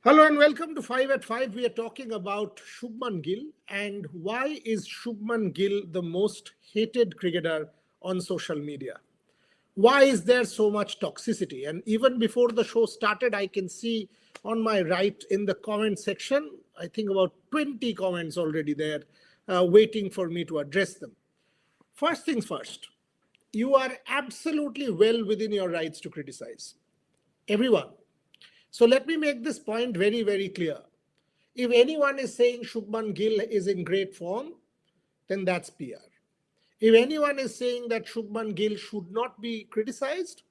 Hello and welcome to 5 at 5. We are talking about Shubman Gill and why is Shubman Gill the most hated cricketer on social media? Why is there so much toxicity? And even before the show started, I can see on my right in the comment section, I think about 20 comments already there waiting for me to address them. First things first, you are absolutely well within your rights to criticize. Everyone. So let me make this point very, very clear. If anyone is saying Shubman Gill is in great form, then that's PR. If anyone is saying that Shubman Gill should not be criticized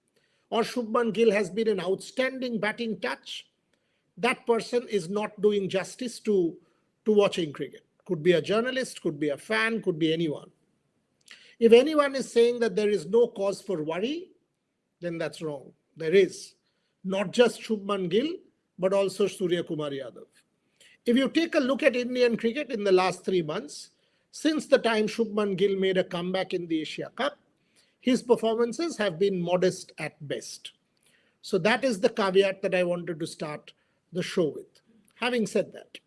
or Shubman Gill has been an outstanding batting touch, that person is not doing justice to watching cricket. Could be a journalist, could be a fan, could be anyone. If anyone is saying that there is no cause for worry, then that's wrong. There is. Not just Shubman Gill, but also Surya Kumar Yadav. If you take a look at Indian cricket in the last 3 months, since the time Shubman Gill made a comeback in the Asia Cup, his performances have been modest at best. So that is the caveat that I wanted to start the show with. Having said that,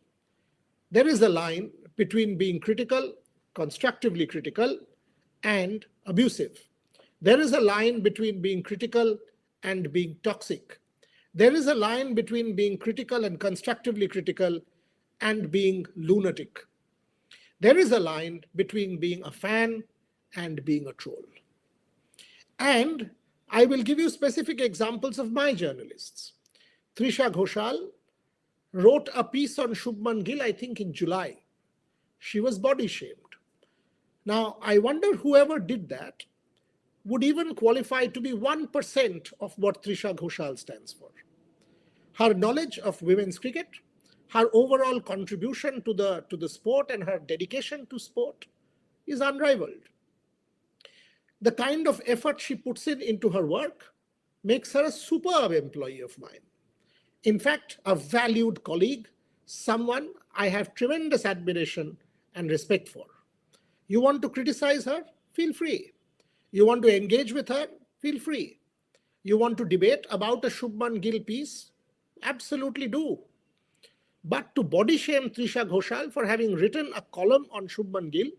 there is a line between being critical, constructively critical, and abusive. There is a line between being critical and being toxic. There is a line between being critical and constructively critical and being lunatic. There is a line between being a fan and being a troll. And I will give you specific examples of my journalists. Trisha Ghoshal wrote a piece on Shubman Gill, I think in July. She was body shamed. Now, I wonder whoever did that would even qualify to be 1% of what Trisha Ghoshal stands for. Her knowledge of women's cricket, her overall contribution to the sport and her dedication to sport is unrivaled. The kind of effort she puts into her work makes her a superb employee of mine. In fact, a valued colleague, someone I have tremendous admiration and respect for. You want to criticize her? Feel free. You want to engage with her? Feel free. You want to debate about a Shubman Gill piece? Absolutely do. But to body shame Trisha Ghoshal for having written a column on Shubman Gill,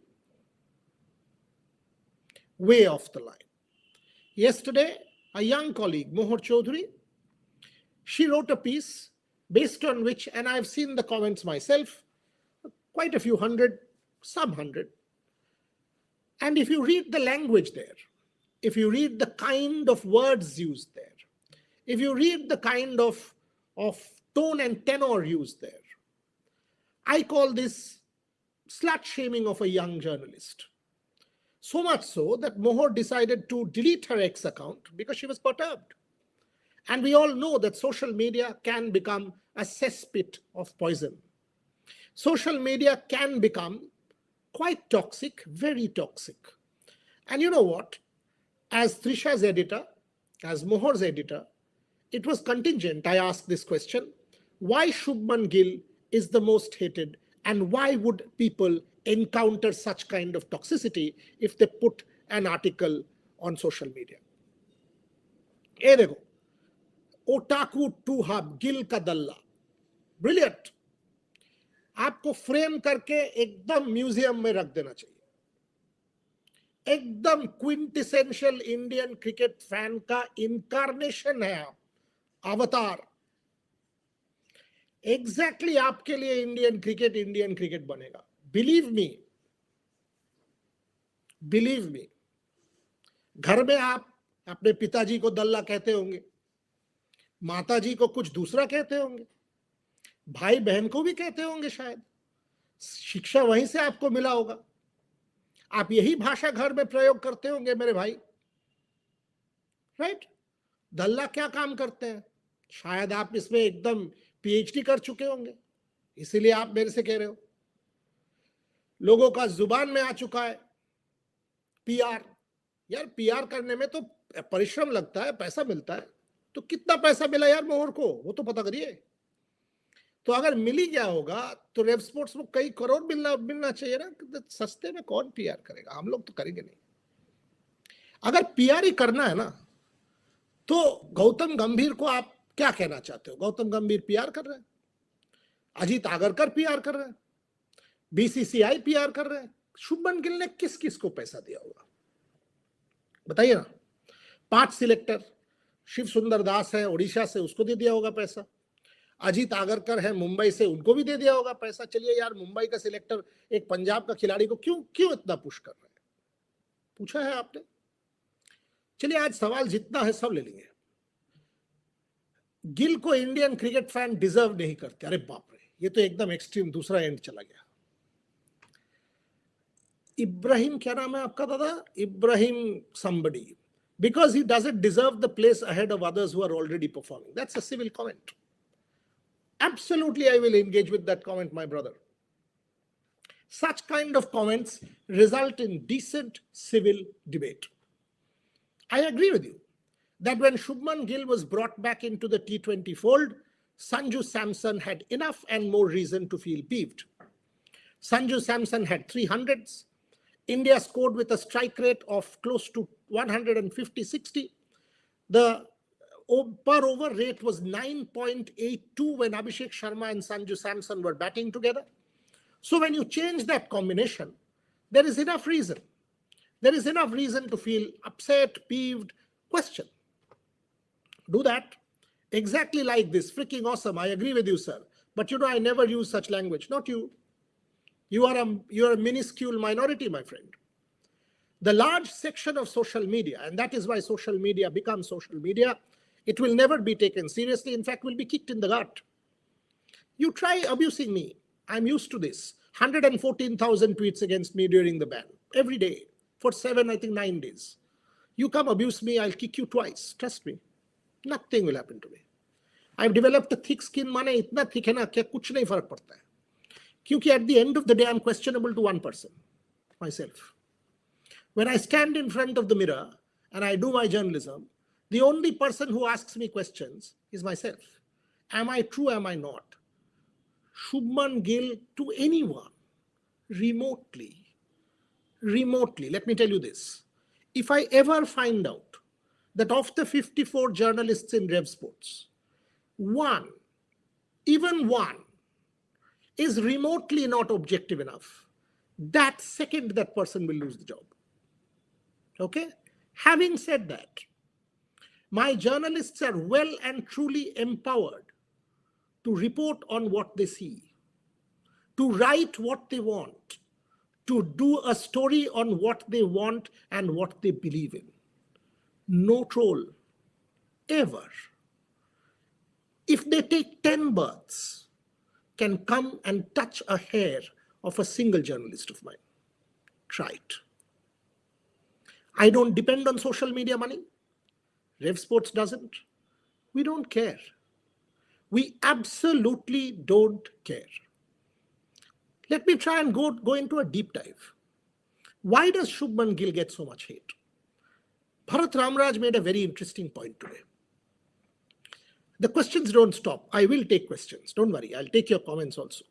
way off the line. Yesterday, a young colleague, Mohar Chaudhary, she wrote a piece based on which, and I've seen the comments myself, quite a few hundred, some hundred. And if you read the language there, if you read the kind of words used there, if you read the kind of tone and tenor used there, I call this slut shaming of a young journalist. So much so that Mohar decided to delete her ex account because she was perturbed. And we all know that social media can become a cesspit of poison. Social media can become quite toxic, very toxic. And you know what? As Trisha's editor, as Mohar's editor, it was contingent. I asked this question, why Shubman Gill is the most hated and why would people encounter such kind of toxicity if they put an article on social media? Hey, देखो, Otaku 2 Hub, Gill का दल्ला, brilliant. आपको frame करके एकदम museum में रख देना चाहिए. एकदम क्विंटेसेंशियल इंडियन क्रिकेट फैन का इनकारनेशन है आप, अवतार. एग्जैक्टली आपके लिए इंडियन क्रिकेट बनेगा. Believe me. घर में आप अपने पिताजी को दल्ला कहते होंगे, माताजी को कुछ दूसरा कहते होंगे, भाई बहन को भी कहते होंगे, शायद शिक्षा वहीं से आपको मिला होगा. आप यही भाषा घर में प्रयोग करते होंगे मेरे भाई, राइट? दल्ला क्या काम करते हैं? शायद आप इसमें एकदम पीएचडी कर चुके होंगे, इसीलिए आप मेरे से कह रहे हो. लोगों का जुबान में आ चुका है पीआर. यार पीआर करने में तो परिश्रम लगता है, पैसा मिलता है. तो कितना पैसा मिला यार मोहर को, वो तो पता करिए. तो अगर मिल ही गया होगा तो रेव स्पोर्ट्स में कई करोड़ मिलना चाहिए ना. सस्ते में कौन पीआर करेगा? हम लोग तो करेंगे नहीं. अगर पीआर ही करना है ना, तो गौतम गंभीर को आप क्या कहना चाहते हो? गौतम गंभीर पीआर कर रहे हैं? अजीत आगरकर पीआर कर रहे हैं, बीसीसीआई पीआर कर रहे हैं। शुभमन गिल ने किस किस को पैसा दिया होगा बताइए ना। 5 सिलेक्टर, शिव सुंदर दास है ओडिशा से, उसको दे दिया होगा पैसा। अजीत आगरकर है मुंबई से, उनको भी दे दिया होगा पैसा। चलिए यार, मुंबई का सिलेक्टर एक पंजाब का खिलाड़ी को क्यों क्यों इतना पुश कर रहे हैं, पूछा है आपने? चलिए आज सवाल जितना है सब ले लेंगे। गिल को इंडियन क्रिकेट फैन डिजर्व नहीं करते। अरे बाप रे, ये तो एकदम एक्सट्रीम दूसरा एंड चला गया। इब्राहिम, क्या नाम है आपका दादा? Ibrahim somebody, because he doesn't deserve the place ahead of others who are already performing. That's a civil comment. Absolutely, I will engage with that comment, my brother. Such kind of comments result in decent civil debate. I agree with you that when Shubman Gill was brought back into the T20 fold, Sanju Samson had enough and more reason to feel peeved. Sanju Samson had 300s. India scored with a strike rate of close to 150-60. The per over rate was 9.82 when Abhishek Sharma and Sanju Samson were batting together. So when you change that combination, there is enough reason. There is enough reason to feel upset, peeved, question. Do that. Exactly like this. Freaking awesome. I agree with you, sir. But you know, I never use such language. Not you. You are a minuscule minority, my friend. The large section of social media, and that is why social media becomes social media, it will never be taken seriously. In fact, will be kicked in the gut. You try abusing me. I'm used to this. 114,000 tweets against me during the ban. Every day. For 9 days. You come abuse me, I'll kick you twice. Trust me. Nothing will happen to me. I've developed a thick skin. माने इतना thick है ना क्या कुछ नहीं फर्क पड़ता है. क्योंकि at the end of the day, I'm questionable to one person, myself. When I stand in front of the mirror and I do my journalism, the only person who asks me questions is myself. Am I true? Am I not? Shubman Gill to anyone, remotely, let me tell you this. If I ever find out that of the 54 journalists in Rev Sports, even one, is remotely not objective enough, that second that person will lose the job. Okay? Having said that, my journalists are well and truly empowered to report on what they see, to write what they want, to do a story on what they want and what they believe in. No troll, ever. If they take 10 births, can come and touch a hair of a single journalist of mine. Try it. I don't depend on social media money. Rev Sports doesn't. We don't care. We absolutely don't care. Let me try and go into a deep dive. Why does Shubman Gill get so much hate? Bharat Ramraj made a very interesting point today. The questions don't stop. I will take questions. Don't worry. I'll take your comments also.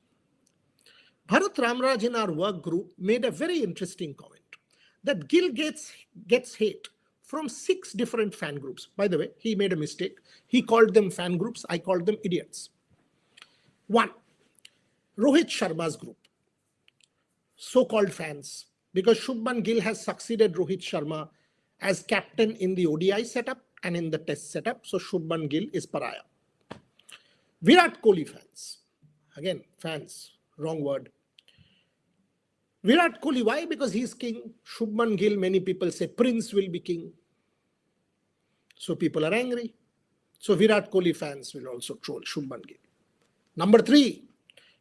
Bharat Ramraj in our work group made a very interesting comment that Gill gets hate from 6 different fan groups. By the way, he made a mistake. He called them fan groups. I called them idiots. 1, Rohit Sharma's group, so-called fans, because Shubman Gill has succeeded Rohit Sharma as captain in the ODI setup and in the test setup. So Shubman Gill is pariah. Virat Kohli fans. Again, fans, wrong word. Virat Kohli, why? Because he's king. Shubman Gill, many people say Prince will be king. So people are angry. So Virat Kohli fans will also troll Shubman Gill. Number 3,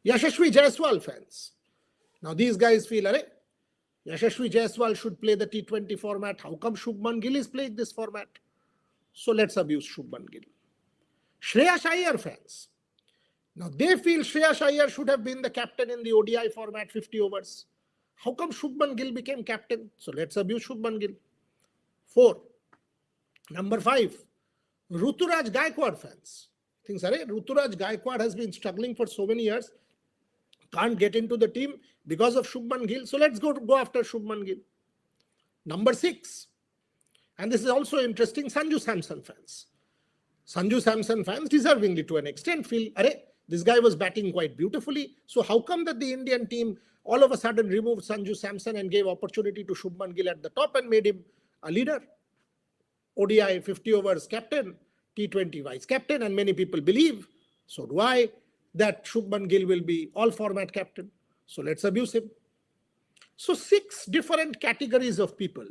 Yashasvi Jaiswal fans. Now these guys feel, Arey, Yashasvi Jaiswal should play the T20 format. How come Shubman Gill is playing this format? So let's abuse Shubman Gill. Shreyas Iyer fans. Now they feel Shreyas Iyer should have been the captain in the ODI format, 50 overs. How come Shubman Gill became captain? So let's abuse Shubman Gill. 4. Number 5, Ruturaj Gaikwad fans. Thinks, Arey, Ruturaj Gaikwad has been struggling for so many years. Can't get into the team because of Shubman Gill. So let's go after Shubman Gill. Number 6. And this is also interesting, Sanju Samson fans. Sanju Samson fans, deservingly to an extent, feel, Arey, This guy was batting quite beautifully. So how come that the Indian team all of a sudden removed Sanju Samson and gave opportunity to Shubman Gill at the top and made him a leader? ODI 50 overs captain, T20 vice captain, and many people believe, so do I, that Shubman Gill will be all format captain. So let's abuse him. So 6 different categories of people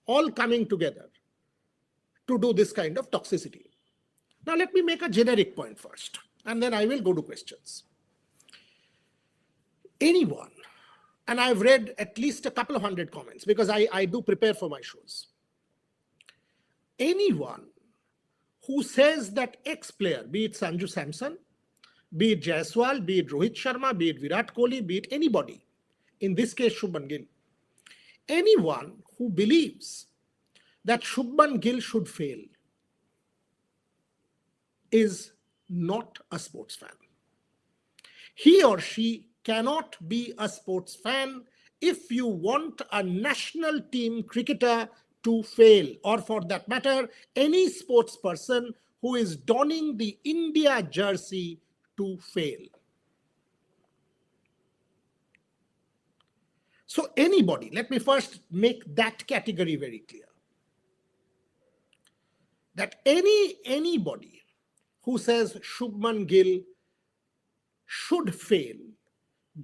all coming together to do this kind of toxicity. Now let me make a generic point first, and then I will go to questions. Anyone, and I've read at least a couple of hundred comments because I do prepare for my shows. Anyone who says that X player, be it Sanju Samson, be it Jaiswal, be it Rohit Sharma, be it Virat Kohli, be it anybody, in this case Shubman Gill, anyone who believes that Shubman Gill should fail is not a sports fan. He or she cannot be a sports fan if you want a national team cricketer to fail, or for that matter, any sports person who is donning the India jersey to fail. So anybody, let me first make that category very clear. That anybody who says Shubman Gill should fail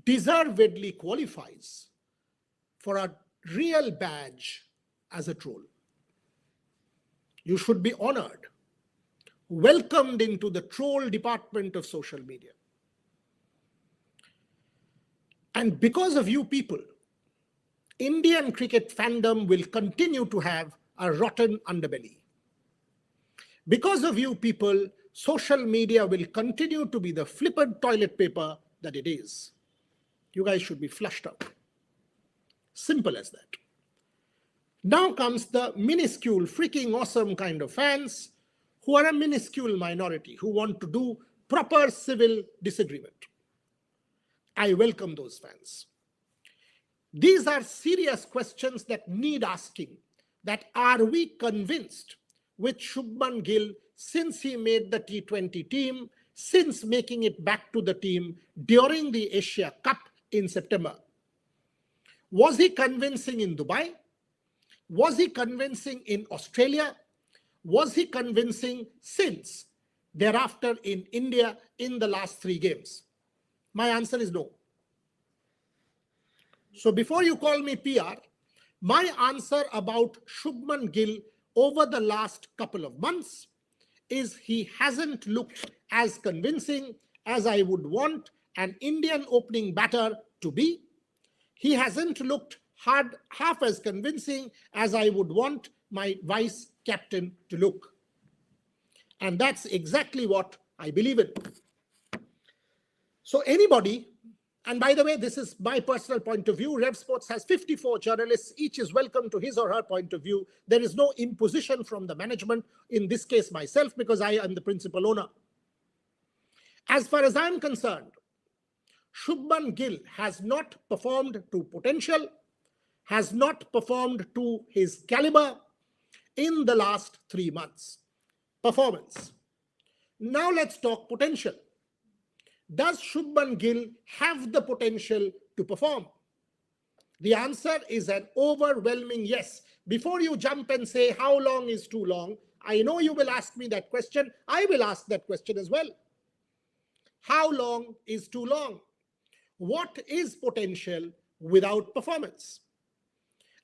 deservedly qualifies for a real badge as a troll. You should be honored, welcomed into the troll department of social media. And because of you people, Indian cricket fandom will continue to have a rotten underbelly. Because of you people, social media will continue to be the flippant toilet paper that it is. You guys should be flushed out. Simple as that. Now comes the minuscule, freaking awesome kind of fans who are a minuscule minority, who want to do proper civil disagreement. I welcome those fans. These are serious questions that need asking. That are we convinced with Shubman Gill since he made the T20 team, since making it back to the team during the Asia Cup in September? Was he convincing in Dubai? Was he convincing in Australia? Was he convincing since thereafter in India in the last 3 games? My answer is no. So before you call me PR, my answer about Shubman Gill over the last couple of months is he hasn't looked as convincing as I would want an Indian opening batter to be. He hasn't looked half as convincing as I would want my vice captain to look. And that's exactly what I believe in. So anybody, and by the way, this is my personal point of view. Rev Sports has 54 journalists. Each is welcome to his or her point of view. There is no imposition from the management, in this case myself, because I am the principal owner. As far as I'm concerned, Shubman Gill has not performed to potential, has not performed to his caliber in the last 3 months. Performance. Now let's talk potential. Does Shubman Gill have the potential to perform? The answer is an overwhelming yes. Before you jump and say how long is too long, I know you will ask me that question. I will ask that question as well. How long is too long? What is potential without performance?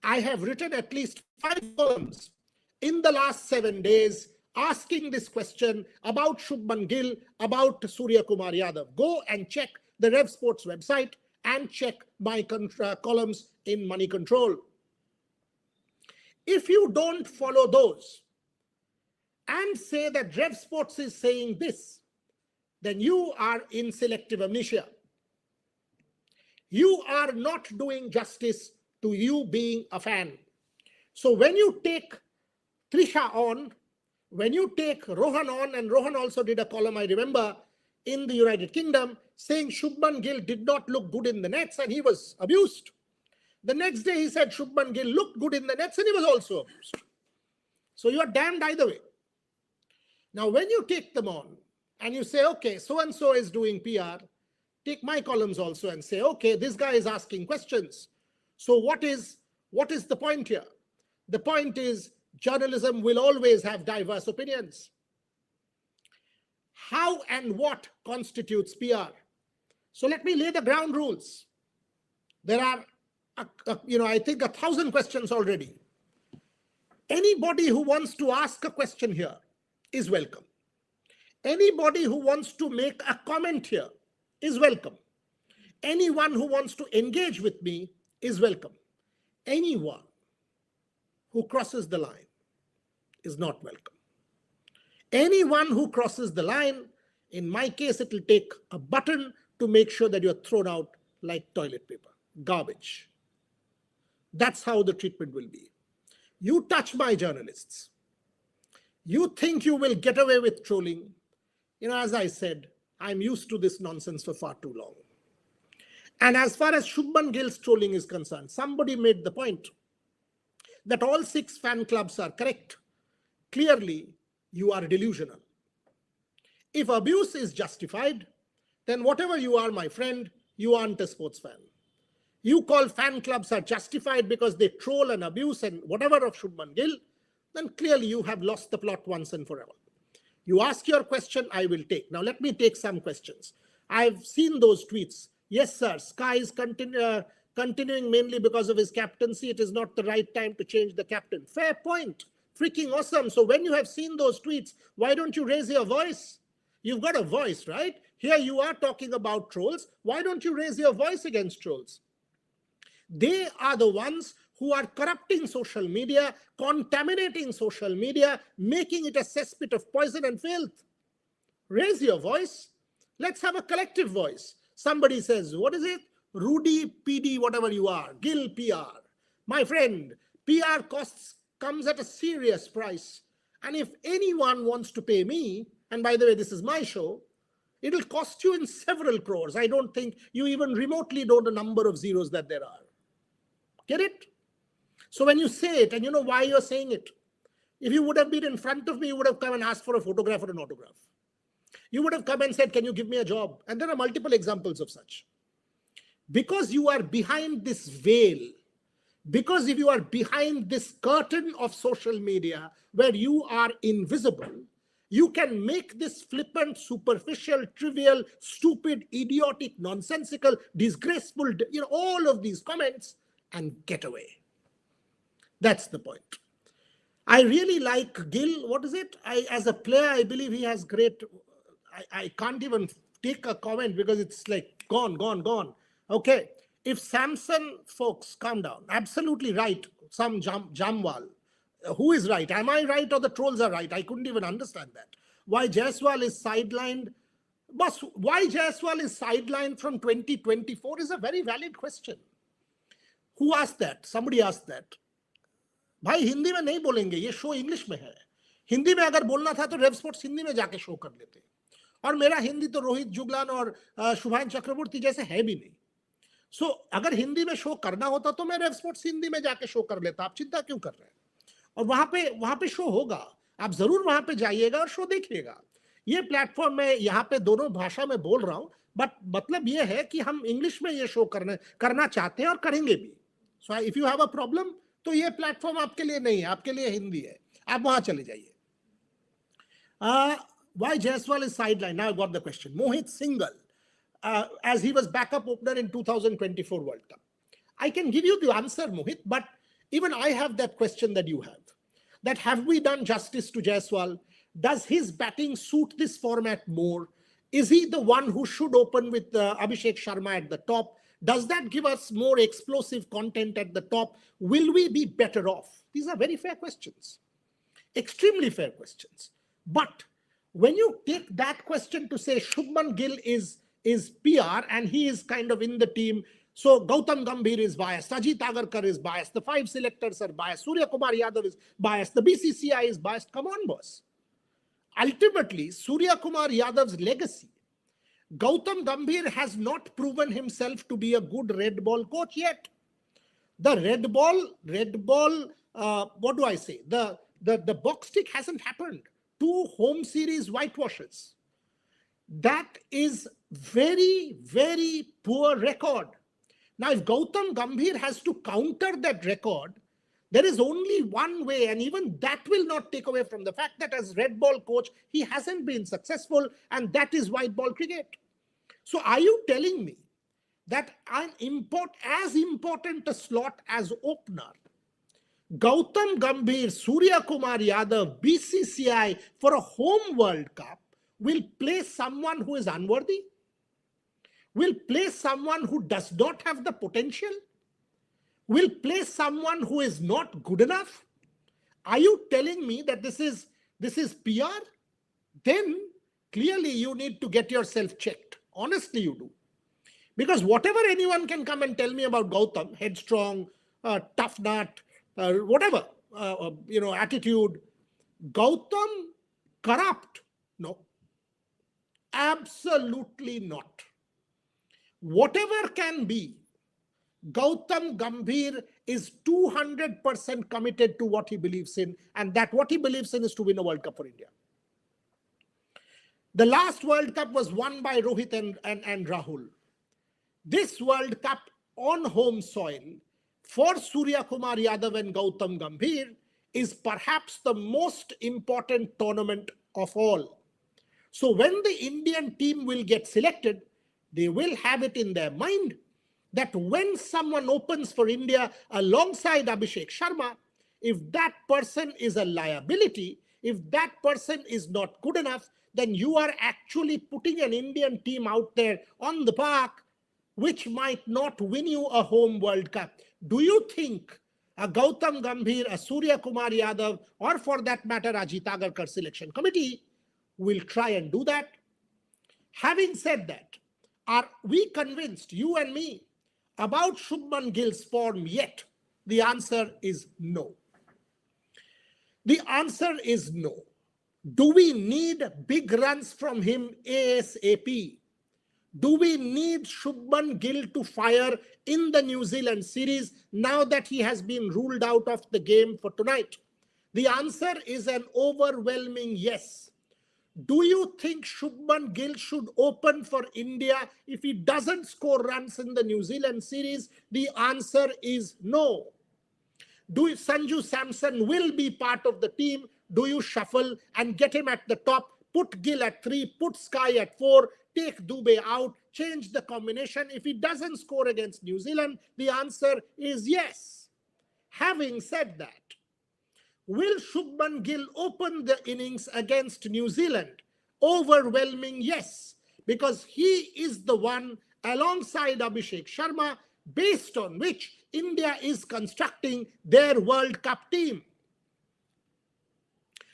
I have written at least 5 columns in the last 7 days asking this question about Shubman Gill, about Surya Kumar Yadav. Go and check the Rev Sports website and check my columns in Money Control. If you don't follow those and say that Rev Sports is saying this, then you are in selective amnesia. You are not doing justice to you being a fan. So when you take Trisha on, when you take Rohan on, and Rohan also did a column, I remember, in the United Kingdom, saying Shubman Gill did not look good in the nets and he was abused. The next day he said Shubman Gill looked good in the nets and he was also abused. So you are damned either way. Now when you take them on and you say, okay, so-and-so is doing PR, take my columns also and say, okay, this guy is asking questions. So what is the point here? The point is journalism will always have diverse opinions. How and what constitutes PR? So let me lay the ground rules. There are, I think 1,000 questions already. Anybody who wants to ask a question here is welcome. Anybody who wants to make a comment here is welcome. Anyone who wants to engage with me is welcome. Anyone who crosses the line is not welcome. Anyone who crosses the line, in my case, it will take a button to make sure that you're thrown out like toilet paper, garbage. That's how the treatment will be. You touch my journalists. You think you will get away with trolling. As I said, I'm used to this nonsense for far too long. And as far as Shubman Gill's trolling is concerned, somebody made the point that all 6 fan clubs are correct. Clearly, you are delusional. If abuse is justified, then whatever you are, my friend, you aren't a sports fan. You call fan clubs are justified because they troll and abuse and whatever of Shubman Gill, then clearly you have lost the plot once and forever. You ask your question, I will take. Now let me take some questions. I've seen those tweets. Yes, sir, Sky is continuing mainly because of his captaincy. It is not the right time to change the captain. Fair point. Freaking awesome. So when you have seen those tweets, why don't you raise your voice? You've got a voice, right? Here you are talking about trolls. Why don't you raise your voice against trolls? They are the ones who are corrupting social media, contaminating social media, making it a cesspit of poison and filth. Raise your voice. Let's have a collective voice. Somebody says, what is it? Rudy, PD, whatever you are, Gill PR. My friend, PR comes at a serious price. And if anyone wants to pay me, and by the way, this is my show, it'll cost you in several crores. I don't think you even remotely know the number of zeros that there are. Get it? So when you say it, and you know why you're saying it, if you would have been in front of me, you would have come and asked for a photograph or an autograph. You would have come and said, can you give me a job? And there are multiple examples of such. Because you are behind this veil, because if you are behind this curtain of social media where you are invisible, you can make this flippant, superficial, trivial, stupid, idiotic, nonsensical, disgraceful, all of these comments and get away. That's the point. I really like Gill. What is it? As a player, I believe he has great. I can't even take a comment because it's like gone. Okay. If Samson, folks, calm down. Absolutely right. Some Jamwal. Who is right? Am I right or the trolls are right? I couldn't even understand that. Why Jaiswal is sidelined? But why Jaiswal is sidelined from 2024 is a very valid question. Who asked that? Somebody asked that. भाई हिंदी में नहीं बोलेंगे, ये show English में है. हिंदी में अगर बोलना था तो रेव स्पोर्ट्स हिंदी में जाके शो कर लेते. और मेरा हिंदी तो रोहित जुगलान और शुभान चक्रवर्ती जैसे है भी नहीं. सो अगर हिंदी में शो करना होता तो मैं रेव स्पोर्ट्स हिंदी में जाके शो कर लेता. आप चिंता क्यों कर रहे हैं? और वहां पे शो होगा. आप जरूर वहां पे जाइएगा और शो देखिएगा. ये प्लेटफॉर्म में यहाँ पे दोनों भाषा में बोल रहा हूँ, बट मतलब ये है कि हम इंग्लिश में ये शो करना चाहते हैं और करेंगे भी. So if you have a problem, तो ये प्लेटफॉर्म आपके लिए नहीं है, आपके लिए हिंदी है. आप वहां चले जाइए. Why Jaiswal is sidelined? Now I got the question. Mohit Singhal, as he was backup opener in 2024 World Cup. I can give you the answer, Mohit, but even I have that question that you have. That have we done justice to Jaiswal? Does his batting suit this format more? Is he the one who should open with Abhishek Sharma at the top? Does that give us more explosive content at the top? Will we be better off? These are very fair questions. Extremely fair questions. But when you take that question to say Shubman Gill is PR and he is kind of in the team, so Gautam Gambhir is biased, Ajit Agarkar is biased, the 5 selectors are biased, Surya Kumar Yadav is biased, the BCCI is biased. Come on, boss. Ultimately, Surya Kumar Yadav's legacy, Gautam Gambhir has not proven himself to be a good red ball coach yet. The red ball, what do I say? The box tick hasn't happened. 2 home series whitewashes. That is very, very poor record. Now, if Gautam Gambhir has to counter that record, there is only one way, and even that will not take away from the fact that as red ball coach, he hasn't been successful, and that is white ball cricket. So are you telling me that as important a slot as opener, Gautam Gambhir, Surya Kumar Yadav, BCCI for a home World Cup will play someone who is unworthy? Will play someone who does not have the potential? Will play someone who is not good enough? Are you telling me that this is PR? Then clearly you need to get yourself checked. Honestly, you do. Because whatever anyone can come and tell me about Gautam, headstrong, tough nut, whatever, attitude, Gautam corrupt? No, absolutely not. Whatever can be, Gautam Gambhir is 200% committed to what he believes in, and that what he believes in is to win a World Cup for India. The last World Cup was won by Rohit and Rahul. This World Cup on home soil for Surya Kumar Yadav and Gautam Gambhir is perhaps the most important tournament of all. So when the Indian team will get selected, they will have it in their mind that when someone opens for India alongside Abhishek Sharma, if that person is a liability, if that person is not good enough, then you are actually putting an Indian team out there on the park, which might not win you a home World Cup. Do you think a Gautam Gambhir, a Surya Kumar Yadav, or for that matter, Ajit Agarkar selection committee will try and do that? Having said that, are we convinced, you and me, about Shubman Gill's form yet? The answer is no. The answer is no. Do we need big runs from him ASAP? Do we need Shubman Gill to fire in the New Zealand series now that he has been ruled out of the game for tonight? The answer is an overwhelming yes. Do you think Shubman Gill should open for India if he doesn't score runs in the New Zealand series? The answer is no. Sanju Samson will be part of the team? Do you shuffle and get him at the top, put Gill at 3, put Sky at 4, take Dubey out, change the combination? If he doesn't score against New Zealand, the answer is yes. Having said that, will Shubman Gill open the innings against New Zealand? Overwhelming yes, because he is the one alongside Abhishek Sharma based on which India is constructing their World Cup team.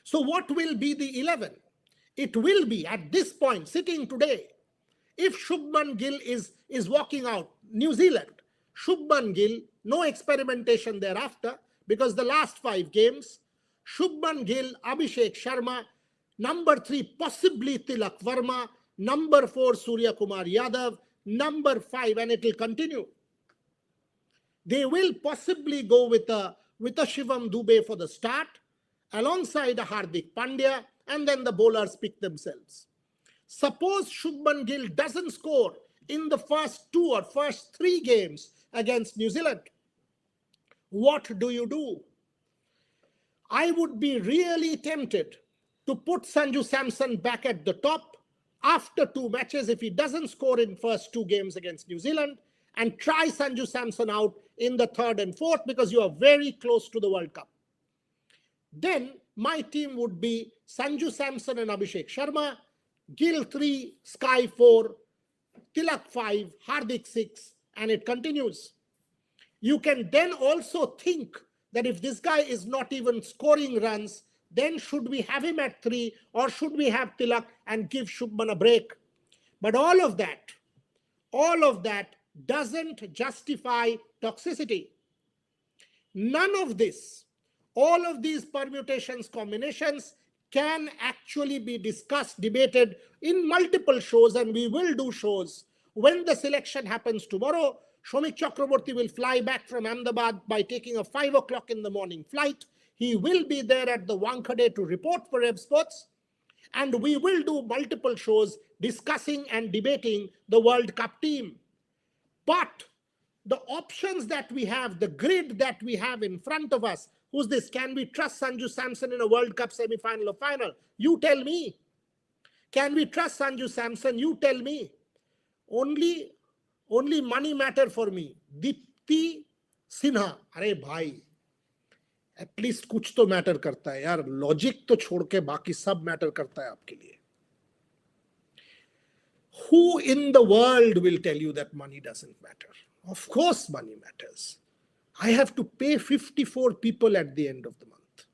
So what will be the 11? It will be at this point, sitting today, if Shubman Gill is walking out, New Zealand, Shubman Gill, no experimentation thereafter, because the last 5 games, Shubman Gill, Abhishek Sharma, number 3, possibly Tilak Verma, number 4, Surya Kumar Yadav, number 5, and it will continue. They will possibly go with a Shivam Dubey for the start, alongside a Hardik Pandya, and then the bowlers pick themselves. Suppose Shubman Gill doesn't score in the first 2 or first 3 games against New Zealand. What do you do? I would be really tempted to put Sanju Samson back at the top after 2 matches if he doesn't score in first 2 games against New Zealand, and try Sanju Samson out in the 3rd and 4th because you are very close to the World Cup. Then my team would be Sanju Samson and Abhishek Sharma, Gill 3, Sky 4, Tilak 5, Hardik 6, and it continues. You can then also think that if this guy is not even scoring runs, then should we have him at 3 or should we have Tilak and give Shubman a break? But all of that doesn't justify toxicity. None of this, all of these permutations, combinations can actually be discussed, debated in multiple shows, and we will do shows. When the selection happens tomorrow, Shomik Chakraborty will fly back from Ahmedabad by taking a 5 o'clock in the morning flight. He will be there at the Wankhede to report for Rev Sports. And we will do multiple shows discussing and debating the World Cup team. But the options that we have, the grid that we have in front of us, who's this? Can we trust Sanju Samson in a World Cup semi-final or final? You tell me. Can we trust Sanju Samson? You tell me. Only money matter for me. Dipti Sinha. अरे भाई, at least कुछ तो matter करता है यार. Logic तो छोड़ के बाकी सब मैटर करता है आपके लिए. Who in the world will tell you that money doesn't matter? Of course money matters. I have to pay 54 people at the end of the month.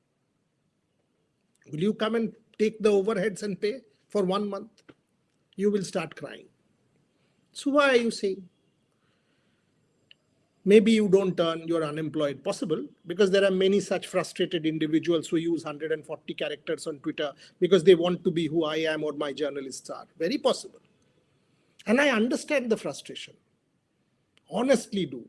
Will you come and take the overheads and pay for 1 month? You will start crying. So why are you saying? Maybe you don't earn, you're unemployed. Possible, because there are many such frustrated individuals who use 140 characters on Twitter because they want to be who I am or my journalists are. Very possible. And I understand the frustration. Honestly do.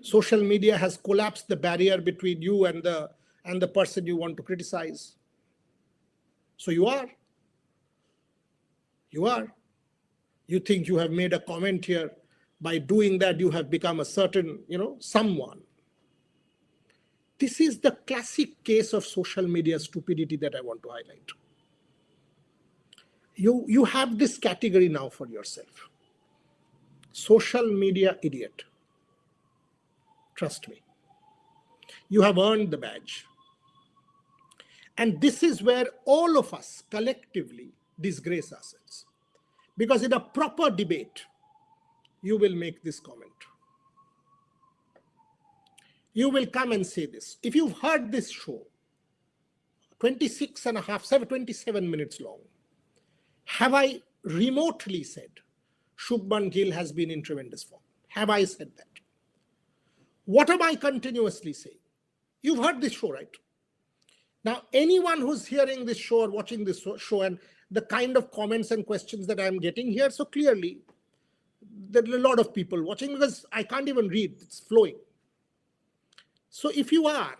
Social media has collapsed the barrier between you and the person you want to criticize. So you are. You think you have made a comment here. By doing that, you have become a certain, someone. This is the classic case of social media stupidity that I want to highlight. You have this category now for yourself. Social media idiot. Trust me. You have earned the badge. And this is where all of us collectively disgrace ourselves. Because in a proper debate, you will make this comment. You will come and say this. If you've heard this show, 27 minutes long, have I remotely said Shubman Gill has been in tremendous form? Have I said that? What am I continuously saying? You've heard this show, right? Now, anyone who's hearing this show or watching this show and the kind of comments and questions that I'm getting here, so clearly, there are a lot of people watching because I can't even read, it's flowing. So if you are,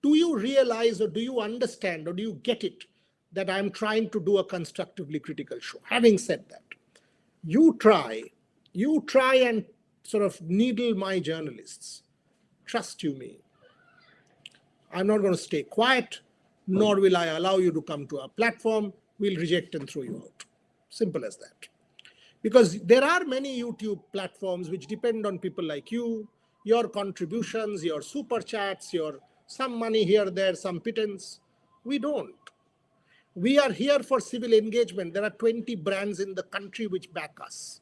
do you realize or do you understand or do you get it that I'm trying to do a constructively critical show? Having said that, you try and sort of needle my journalists. Trust you me. I'm not going to stay quiet, nor will I allow you to come to our platform. We'll reject and throw you out. Simple as that. Because there are many YouTube platforms which depend on people like you, your contributions, your super chats, your some money here, there, some pittance. We don't. We are here for civil engagement. There are 20 brands in the country which back us.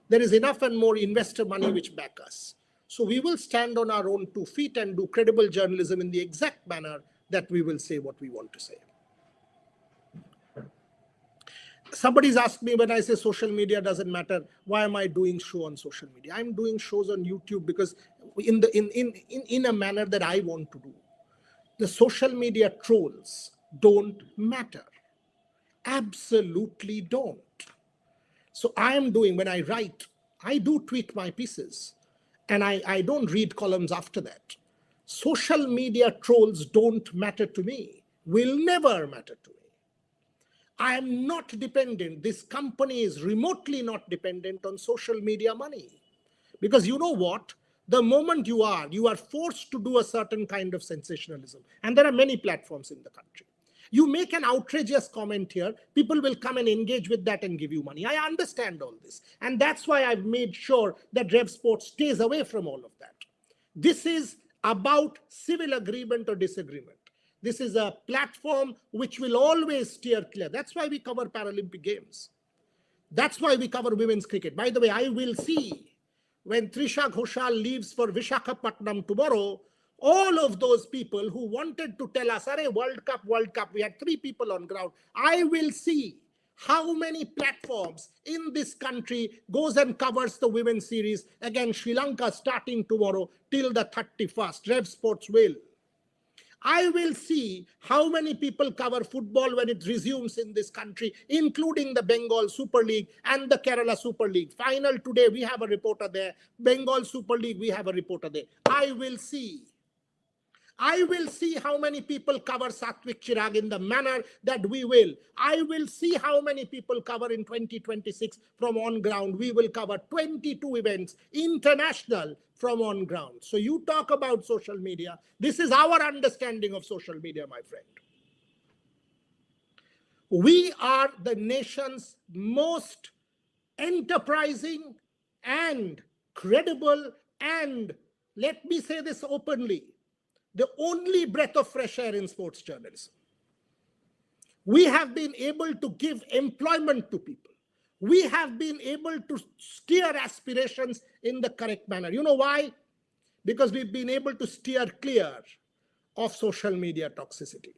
There is enough and more investor money which back us. So we will stand on our own 2 feet and do credible journalism in the exact manner that we will say what we want to say. Somebody's asked me when I say social media doesn't matter, why am I doing show on social media? I'm doing shows on YouTube because in a manner that I want to do. The social media trolls don't matter. Absolutely don't. So I am doing, when I write, I do tweak my pieces and I don't read columns after that. Social media trolls don't matter to me, will never matter to me. I am not dependent. This company is remotely not dependent on social media money. Because you know what? The moment you are forced to do a certain kind of sensationalism. And there are many platforms in the country. You make an outrageous comment here, people will come and engage with that and give you money. I understand all this. And that's why I've made sure that Rev Sports stays away from all of that. This is about civil agreement or disagreement. This is a platform which will always steer clear. That's why we cover Paralympic Games. That's why we cover women's cricket. By the way, I will see when Trisha Ghoshal leaves for Visakhapatnam tomorrow, all of those people who wanted to tell us, "Arey, World Cup, we had 3 people on ground." I will see how many platforms in this country goes and covers the women's series against Sri Lanka starting tomorrow till the 31st. Rev Sports will. I will see how many people cover football when it resumes in this country, including the Bengal Super League and the Kerala Super League. Final today, we have a reporter there. Bengal Super League, we have a reporter there. I will see. I will see how many people cover Satwik Chirag in the manner that we will. I will see how many people cover in 2026 from on ground. We will cover 22 events, international, from on ground. So you talk about social media. This is our understanding of social media, my friend. We are the nation's most enterprising and credible, and let me say this openly, the only breath of fresh air in sports journalism. We have been able to give employment to people. We have been able to steer aspirations in the correct manner. You know why? Because we've been able to steer clear of social media toxicity.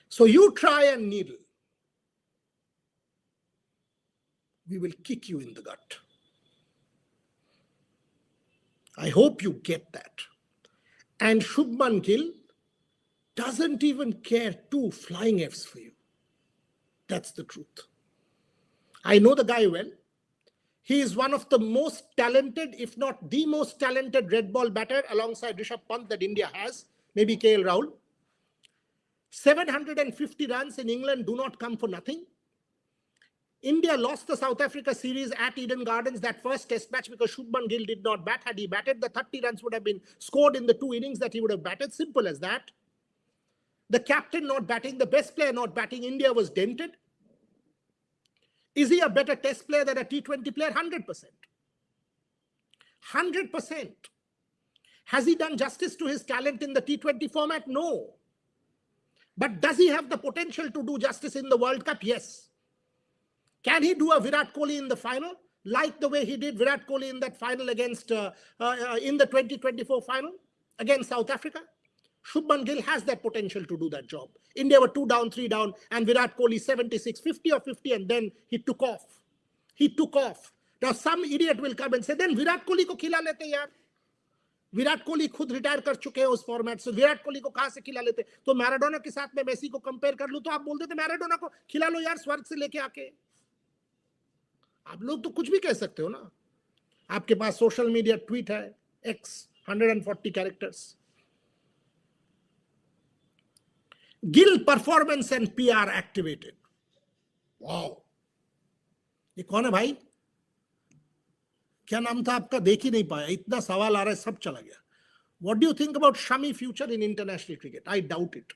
So you try and needle, we will kick you in the gut. I hope you get that. And Shubman Gill doesn't even care two flying Fs for you. That's the truth. I know the guy well. He is one of the most talented, if not the most talented red ball batter alongside Rishabh Pant that India has, maybe KL Rahul. 750 runs in England do not come for nothing. India lost the South Africa series at Eden Gardens, that first test match, because Shubman Gill did not bat. Had he batted, the 30 runs would have been scored in the 2 innings that he would have batted. Simple as that. The captain not batting, the best player not batting, India was dented. Is he a better test player than a T20 player? 100%. 100%. Has he done justice to his talent in the T20 format? No. But does he have the potential to do justice in the World Cup? Yes. Can he do a Virat Kohli in the final, like the way he did Virat Kohli in that final against, in the 2024 final against South Africa? Shubman Gill has that potential to do that job. India were 2 down, 3 down, and Virat Kohli 76, 50 or 50, and then he took off. He took off. Now some idiot will come and say, then Virat Kohli ko khila lete yaar. Virat Kohli खुद retire कर चुके हैं उस format से, विराट कोहली को कहां से खिला लेते? तो मैराडोना के साथ में मेसी को कंपेयर कर लूं तो आप बोल देते मैराडोना को खिला लो यार स्वर्ग से लेके आके। आप लोग तो कुछ भी कह सकते हो ना। आपके पास सोशल मीडिया ट्वीट है, x 140 characters. Gill performance and PR activated. Wow, ये कौन है भाई? क्या नाम था आपका? देख ही नहीं पाया, इतना सवाल आ रहा है, सब चला गया। What do you think about Shami future in international cricket? I doubt it.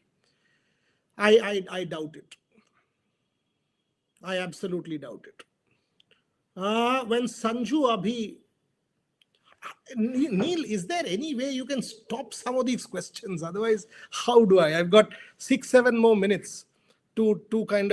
I doubt it. I absolutely doubt it. When Sanju Abhi, Neil, is there any way you can stop some of these questions? Otherwise, how do I? I've got 6-7 more minutes to kind of